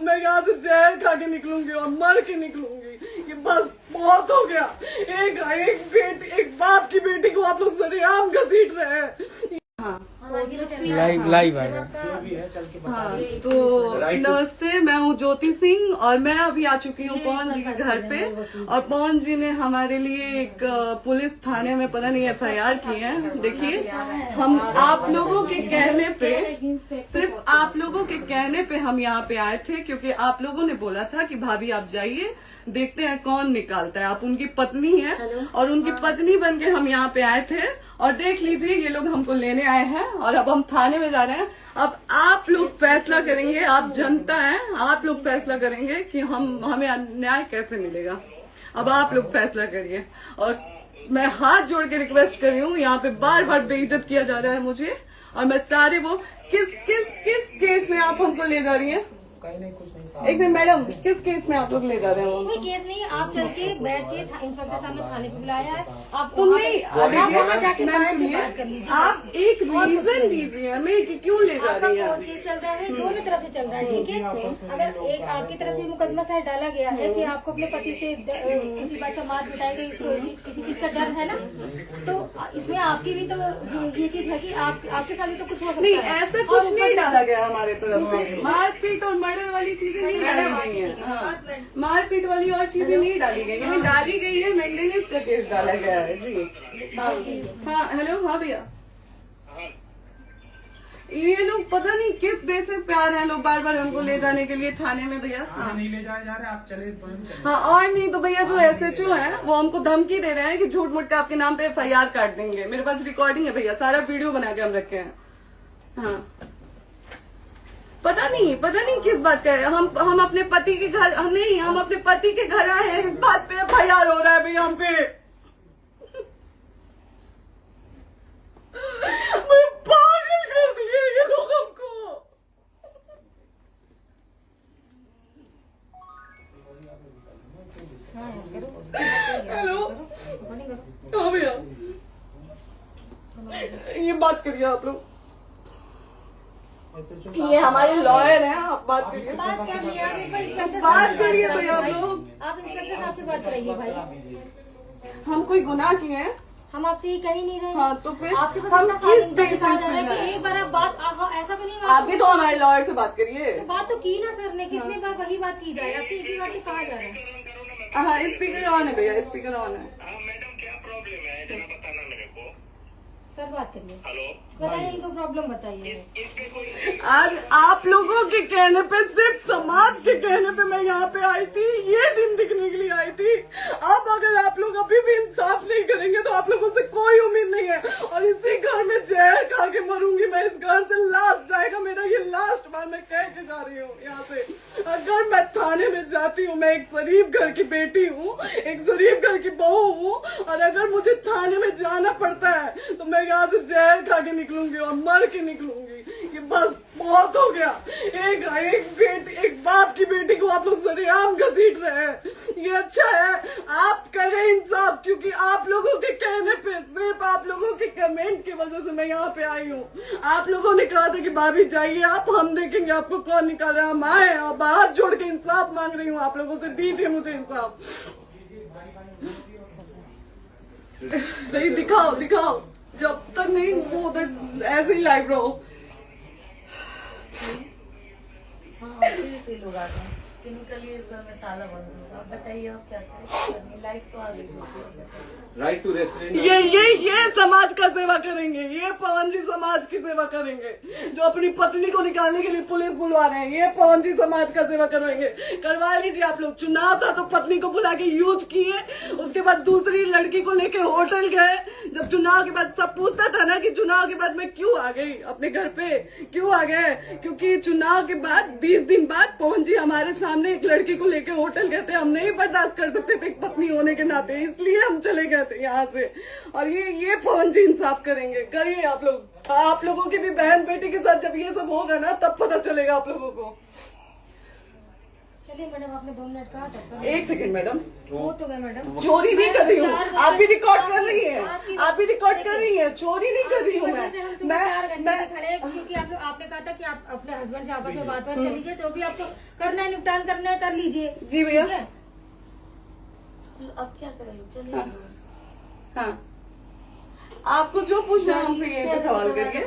मैं यहाँ से जहर खा के निकलूंगी और मर के निकलूंगी। ये बस बहुत हो गया। एक बाप की बेटी को आप लोग सरेआम घसीट रहे हैं। लाइव आएगा जो भी है चल के बता। हाँ, तो नमस्ते, मैं हूँ ज्योति सिंह और मैं अभी आ चुकी हूँ पवन जी के घर पे। और पवन जी ने हमारे लिए एक पुलिस थाने में पता नहीं FIR की है। देखिए, हम आप लोगों के कहने पे, सिर्फ आप लोगों के कहने पे हम यहाँ पे आए थे, क्योंकि आप लोगों ने बोला था कि भाभी आप जाइए, देखते हैं कौन निकालता है। आप उनकी पत्नी है और उनकी पत्नी बन के हम यहाँ पे आए थे। और देख लीजिए, ये लोग हमको लेने आए हैं और अब हम थाने में जा रहे हैं। अब आप लोग फैसला करेंगे, आप जनता हैं, आप लोग फैसला करेंगे कि हमें न्याय कैसे मिलेगा। अब आप लोग फैसला करिए। और मैं हाथ जोड़ के रिक्वेस्ट कर रही हूँ, यहाँ पे बार बार बेइज्जत किया जा रहा है मुझे। और मैं सारे वो किस केस में आप हमको ले जा रही हैं? कहीं नहीं, कुछ नहीं। एक दिन मैडम, किस केस में आप लोग ले जा रहे हो? कोई केस नहीं, आप चल के बैठ के इंस्पेक्टर साहब ने थाने पे बुलाया है। आप तुम नहीं, आप वहाँ जाके मैम बात सुनिए, कर लीजिए। आप एक रीजन दीजिए हमें कि क्यों ले जा रही आपका हैं। कोर्ट केस चल रहा है, दोनों तरफ से चल रहा है, ठीक है। अगर एक आपकी तरफ से मुकदमा शायद डाला गया है कि आपको अपने पति से किसी बात का मार पिटाई गई, किसी चीज का डर है ना, तो इसमें आपकी भी तो ये चीज है कि आपके साथ भी तो कुछ हो सकता नहीं, है। ऐसा कुछ नहीं डाला गया हमारे तरफ से। मारपीट और मर्डर वाली चीजें नहीं डाली गई है। हाँ, मारपीट वाली और चीजें नहीं डाली गई है। डाली गई है मेंटेनेंस का केस डाला गया है जी। हाँ हेलो, हाँ भैया, ये लोग पता नहीं किस बेसिस पे आ रहे हैं लोग बार बार हमको ले जाने के लिए थाने में भैया। हाँ नहीं ले जाए जा रहे, आप चले स्वयं चले। हाँ, और नहीं तो भैया जो SHO है वो हमको धमकी दे रहे हैं कि झूठ मूठ के आपके नाम पे FIR काट देंगे। मेरे पास रिकॉर्डिंग है भैया, सारा वीडियो बना के हम रखे हैं। हाँ, पता नहीं किस बात का है। हम अपने पति के घर, हम अपने पति के घर आए हैं, इस बात पे FIR हो रहा है भैया हम पे। पागल कर दिए ये लोग हमको। हेलो, हाँ भैया, ये बात करिए आप लोग। ये हमारे लॉयर हैं, आप बात करिए। बात कर लिया, आप एक बार इंस्पेक्टर बात करिए भैया आप लोग। आप इंस्पेक्टर साहब से बात कराइए भाई। हम कोई गुनाह किए हैं? हम आपसे ये कह ही नहीं रहे। हाँ, तो फिर आपसे बस हम इतना किस सारी सिखाया जा रहा है बेसिस कि पे एक बार आप बात ऐसा तो नहीं आप भी तो हमारे लॉयर से बात करिए। बात तो की ना सर ने, कितने बार वही बात की जाए, आपसे एक ही बार तो कहा जा रहा है। हाँ, स्पीकर ऑन है भैया, स्पीकर ऑन है। मैडम क्या प्रॉब्लम है जरा बताना मेरे को। सर बात करिए, हेलो, बताइए इनको प्रॉब्लम बताइए। इसके कोई आज आप लोगों के कहने पे, सिर्फ समाज के कहने पे मैं यहाँ पे आई थी, ये दिन दिखने के लिए आई थी। अब अगर आप लोग अभी भी इंसाफ नहीं करेंगे तो आप लोगों से कोई उम्मीद नहीं है। और इसी घर में जहर खा के मरूंगी मैं। इस घर से लास्ट जाएगा मेरा, ये लास्ट बार मैं कह के जा रही हूँ यहाँ से। अगर मैं थाने में जाती हूँ, मैं एक शरीफ घर की बेटी हूँ, एक शरीफ घर की बहू हूँ, और अगर मुझे थाने में जाना पड़ता है तो मैं यहाँ से जहर खा के निकलूंगी और मर के निकलूंगी। ये बस बहुत हो गया। एक बाप की बेटी को आप लोग सरेआम घसीट रहे हैं। ये अच्छा है, आप करें इंसाफ, क्योंकि आप लोगों के कहने पे, सिर्फ आप लोगों के कमेंट की वजह से मैं यहाँ पे आई हूँ। आप लोगों ने कहा था कि भाभी जाइए आप, हम देखेंगे आपको कौन निकाल रहा है। हम आए और हाथ जोड़ के इंसाफ मांग रही हूँ आप लोगों से, दीजिए मुझे इंसाफ। नहीं, दिखाओ, जब तक नहीं वो उधर ऐसे ही लाइव रहो। हाँ, फिर से लोग आ गए कि निकलिए, इस घर में ताला बंद होगा। आप बताइए आप क्या करें, लाइफ तो आ गई। Right to restaurant. ये समाज का सेवा करेंगे, ये पवन जी समाज की सेवा करेंगे। जो अपनी पत्नी को निकालने के लिए पुलिस बुलवा रहे हैं, ये पवन जी समाज का सेवा करेंगे। करवा लीजिए आप लोग। चुनाव था तो पत्नी को बुला के यूज किए, उसके बाद दूसरी लड़की को लेके होटल गए। जब चुनाव के बाद सब पूछता था ना कि चुनाव के बाद मैं क्यों आ गई अपने घर पे, क्यों आ गए, क्योंकि चुनाव के बाद 20 दिन बाद पवन जी हमारे सामने एक लड़की को लेके होटल गए थे। हम नहीं बर्दाश्त कर सकते थे एक पत्नी होने के नाते, इसलिए हम चले गए थे यहाँ से। और ये पवन जी इंसाफ करेंगे। करिए आप लोग। आप लोगों की भी बहन बेटी के साथ जब ये सब होगा ना, तब पता चलेगा आप लोगों को। चलिए नहीं मैडम, आपने 2 मिनट कहा था। एक सेकंड मैडम, वो तो गए मैडम। चोरी नहीं कर रही हूँ, आप भी रिकॉर्ड कर रही हैं, आप भी रिकॉर्ड कर रही हैं, चोरी नहीं कर रही हूँ वजह से हम सुबह 4 घंटे मैं से खड़े हैं, क्योंकि आप लोग आपने कहा था कि आप अपने हस्बैंड से आपस में बात कर लीजिए, जो भी आपको करना है निपटान करना है कर लीजिए। जी भैया। ठीक है? अब क्या करें, चलिए। हाँ, आपको जो पूछना है हमसे यहीं पे सवाल करिए।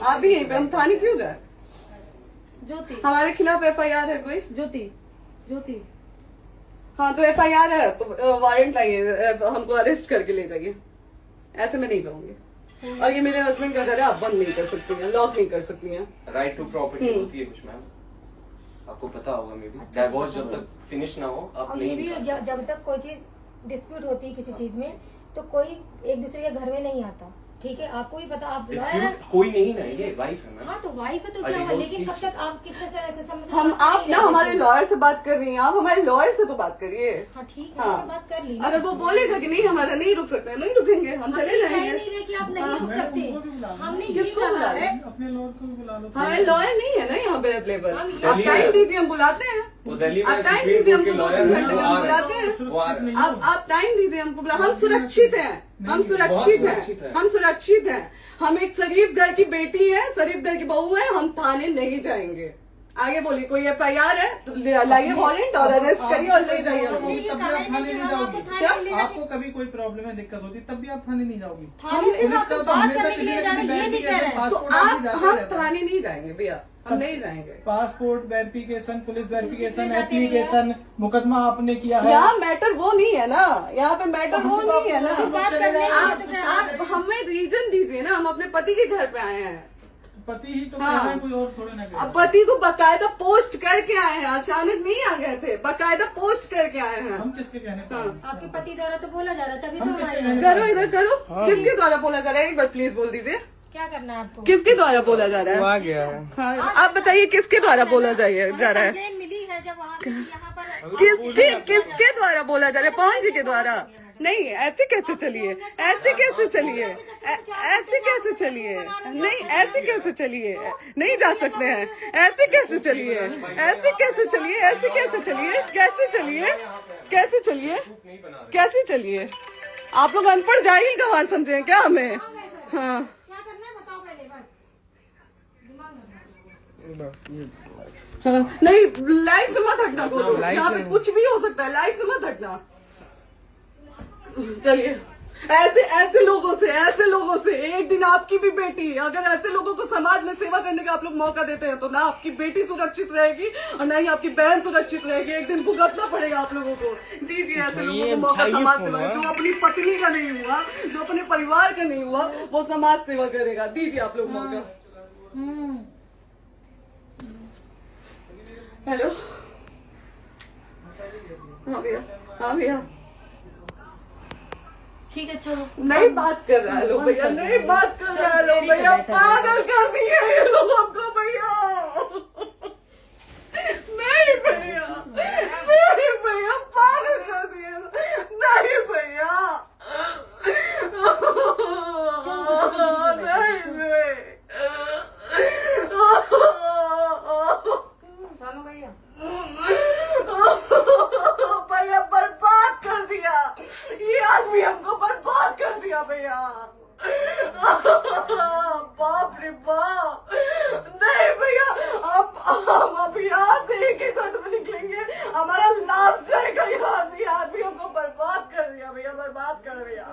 आप भी यहीं पे, हम थाने क्यों जाए? ज्योति, हमारे खिलाफ FIR है कोई? ज्योति, ज्योति, हाँ तो FIR है तो वारंट लाइए, हमको अरेस्ट करके ले जाइए। ऐसे में नहीं जाऊंगी। और ये मेरे हस्बैंड का घर है, आप बंद नहीं कर सकती हैं, लॉक नहीं कर सकती हैं। राइट टू प्रॉपर्टी होती है कुछ मैम, आपको पता होगा मे बी। डाइवोर्स जब तक फिनिश ना हो आप और ये नहीं भी जब तक कोई चीज डिस्प्यूट होती है किसी चीज में, तो कोई एक दूसरे के घर में नहीं आता। ठीक है, आपको भी पता, आप डिस्प्यूट कोई नहीं ना, ये वाइफ है मैम। हाँ तो वाइफ है तो क्या हुआ, लेकिन कब तक आप कितने समय से हम साथ आप नहीं ना रहे हमारे थे? लॉयर से बात कर रही हैं, आप हमारे लॉयर से तो बात करिए। हाँ ठीक है, हाँ। मैंने बात कर ली। अगर वो बोलेगा कि नहीं हमारा नहीं रुक सकते, नहीं रुकेंगे, हम चले कह जाएंगे। नहीं रहे कि आप नहीं रुक सकते, हमने ये किसको कहा बुला है। अपने लॉर्ड को भी बुला लो। हमारे लॉयर नहीं है ना यहाँ पे अवेलेबल। हम आप टाइम दीजिए, हम बुलाते हैं। वो दिल्ली में आप टाइम सुप्रीम दीजिए, कोर्ट के हमको 2-3 लॉयर घंटे में हम बुलाते हैं। वो आ रहे हैं। आप टाइम दीजिए हमको, हम सुरक्षित हैं, हम सुरक्षित सुरक्षित हैं, हैं। हम सुरक्षित हैं। हम एक शरीफ घर की बेटी है, शरीफ घर की बहू है, हम थाने नहीं जाएंगे। आगे बोलिए, कोई FIR है तो लाइए वारंट और अरेस्ट करिए और ले जाइए हमको। ये तब भी कहा आप है थाने कि नहीं हम जाओगी। आपको थाने क्या? ले जाके- आपको कभी कोई प्रॉब्लम है, दिक्कत होती, तब भी आप थाने नहीं जाओगी। थाने से पुलिस आप का तो बात हमेशा करने के किसी लिए न जा रहे किसी हैं, ये नहीं कह रहे हैं। तो पासपोर्ट आदि आप जाते हम रहता है। थाने नहीं जाएंगे भैया, हम नहीं जाएंगे। पासपोर्ट वेरिफिकेशन, पुलिस वेरिफिकेशन, जाते नहीं है। एप्लीकेशन, मुकदमा आपने किया है। यहाँ मैटर वो नहीं है ना, यहाँ पे मैटर वो नहीं है ना। बात करने के लिए तो क्या- आप हमें रीजन दीजिए ना, हम अपने पति के घर पे आए हैं। पति ही तो हाँ। कह रहे हैं, कोई और थोड़े ना कह रहे अब हैं। पति को बकायदा पोस्ट करके आए हैं, अचानक नहीं आ गए थे, बकायदा पोस्ट करके आए हैं। हम किसके कहने पर आए? आपके पति द्वारा तो बोला जा रहा है, तभी हम तो किसके हमारे कहने करो इधर करो, किसके द्वारा बोला जा रहा है? एक बार प्लीज बोल दीजिए, क्या करना है आपको? किसके द्वारा बोला जा रहा वो है? आ गया है। हाँ, आप बताइए किसके द्वारा बोला जा रहा है? कंप्लेन मिली है जब वहाँ से यहाँ पर किसके द्वारा बोला जा रहा है? पवन जी के द्वारा? नहीं, ऐसे कैसे चलिए, ऐसे कैसे चलिए, ऐसे कैसे चलिए, नहीं ऐसे कैसे चलिए, नहीं जा सकते हैं, ऐसे कैसे चलिए, ऐसे कैसे चलिए, ऐसे कैसे चलिए, कैसे चलिए, कैसे चलिए, कैसे चलिए? आप लोग अनपढ़ जाहिल गंवार समझे हैं क्या हमें? हाँ क्या करना है बताओ पहले, बस दिमाग में बस ये हाँ, नहीं लाइफ से मत हटना, को लाइफ यहाँ पे से- कुछ भी हो सकता है, लाइफ से मत हटना। चलिए, ऐसे लोगों से एक दिन आपकी भी बेटी, अगर ऐसे लोगों को समाज में सेवा करने का आप लोग मौका देते हैं तो ना आपकी बेटी सुरक्षित रहेगी और ना ही आपकी बहन सुरक्षित रहेगी। एक दिन भुगतना पड़ेगा आप लोगों को। दीजिए ऐसे लोगों को मौका समाज सेवा का, जो अपनी पत्नी का नहीं हुआ, जो अपने परिवार का नहीं हुआ, वो समाज सेवा करेगा। दीजिए आप लोग मौका। हेलो, हाँ भैया, हाँ भैया, ठीक है चलो। नहीं बात कर रहा है लोग भैया, नहीं बात कर रहा है लोग भैया, पागल कर दिए ये लोग हमको भैया। नहीं भैया, नहीं भैया, पागल कर दिए, नहीं भैया, नहीं चलो भैया, भैया बर्बाद कर दिया ये आदमी, हमको बर्बाद कर दिया भैया। बाप रे बाप, नहीं भैया, हम अब यहाँ से एक ही साथ में निकलेंगे, हमारा लास्ट जाएगा यहाँ से। ये आदमी हमको बर्बाद कर दिया भैया, बर्बाद कर दिया।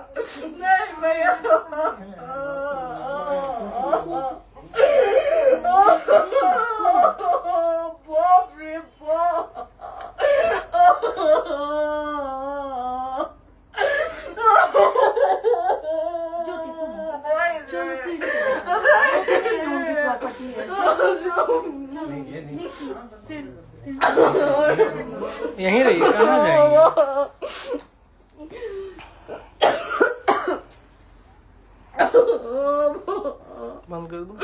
नहीं भैया, बाप रे बाप, ज्योति सुनो, नहीं, चलो सीढ़ी पे नहीं, प्रॉपर्टी है, नहीं, ये नहीं। सीढ़ी यहीं रहिए, कहाँ जाएंगे? बंद कर दो।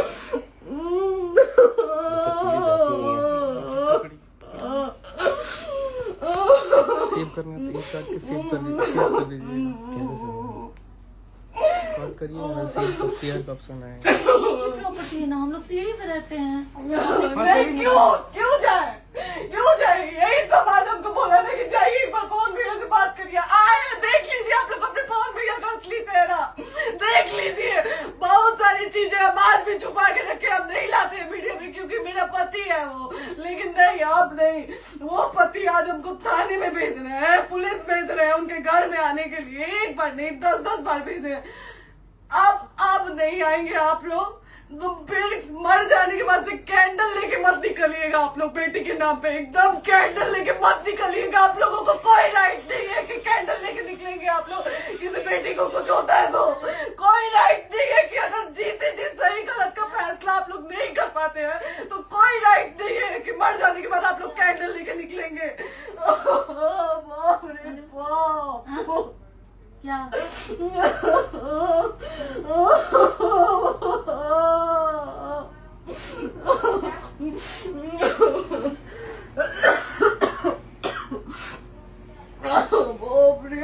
सेव करना तो एक काट के सेव कर दीजिए, सेव कर दीजिए। कैसे कॉल करिए ना, सेव शेयर का ऑप्शन आएगा। प्रॉपर्टी है ना, हम लोग सीढ़ी पे रहते हैं। नहीं, क्यों जाए, यही समाज नहीं, वो पति आज हमको थाने में भेज रहे हैं, पुलिस भेज रहे हैं उनके घर में आने के लिए, 1 बार नहीं 10-10 बार भेजे हैं। अब नहीं आएंगे आप लोग तो फिर मर जाने के बाद से कैंडल लेके मत निकलिएगा आप लोग बेटी के नाम पे, एकदम कैंडल लेके मत निकलिएगा। आप लोगों को कोई राइट नहीं है कि कैंडल लेके निकलेंगे आप लोग, किसी बेटी को कुछ होता है तो कोई राइट नहीं है कि अगर जीते जी सही गलत का फैसला आप लोग नहीं कर पाते हैं तो कोई राइट नहीं है कि मर जाने के बाद आप लोग कैंडल लेके निकलेंगे। बाप रे बाप। क्या बाप रे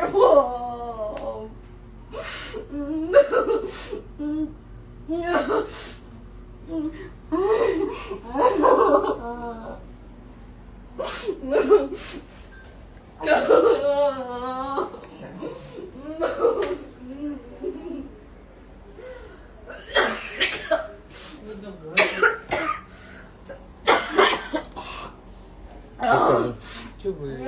चुप हो जाइए।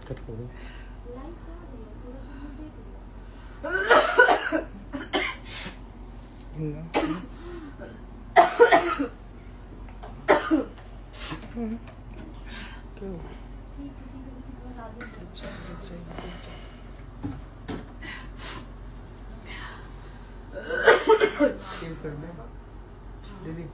कट कर दो। सेव कर दे दीदी।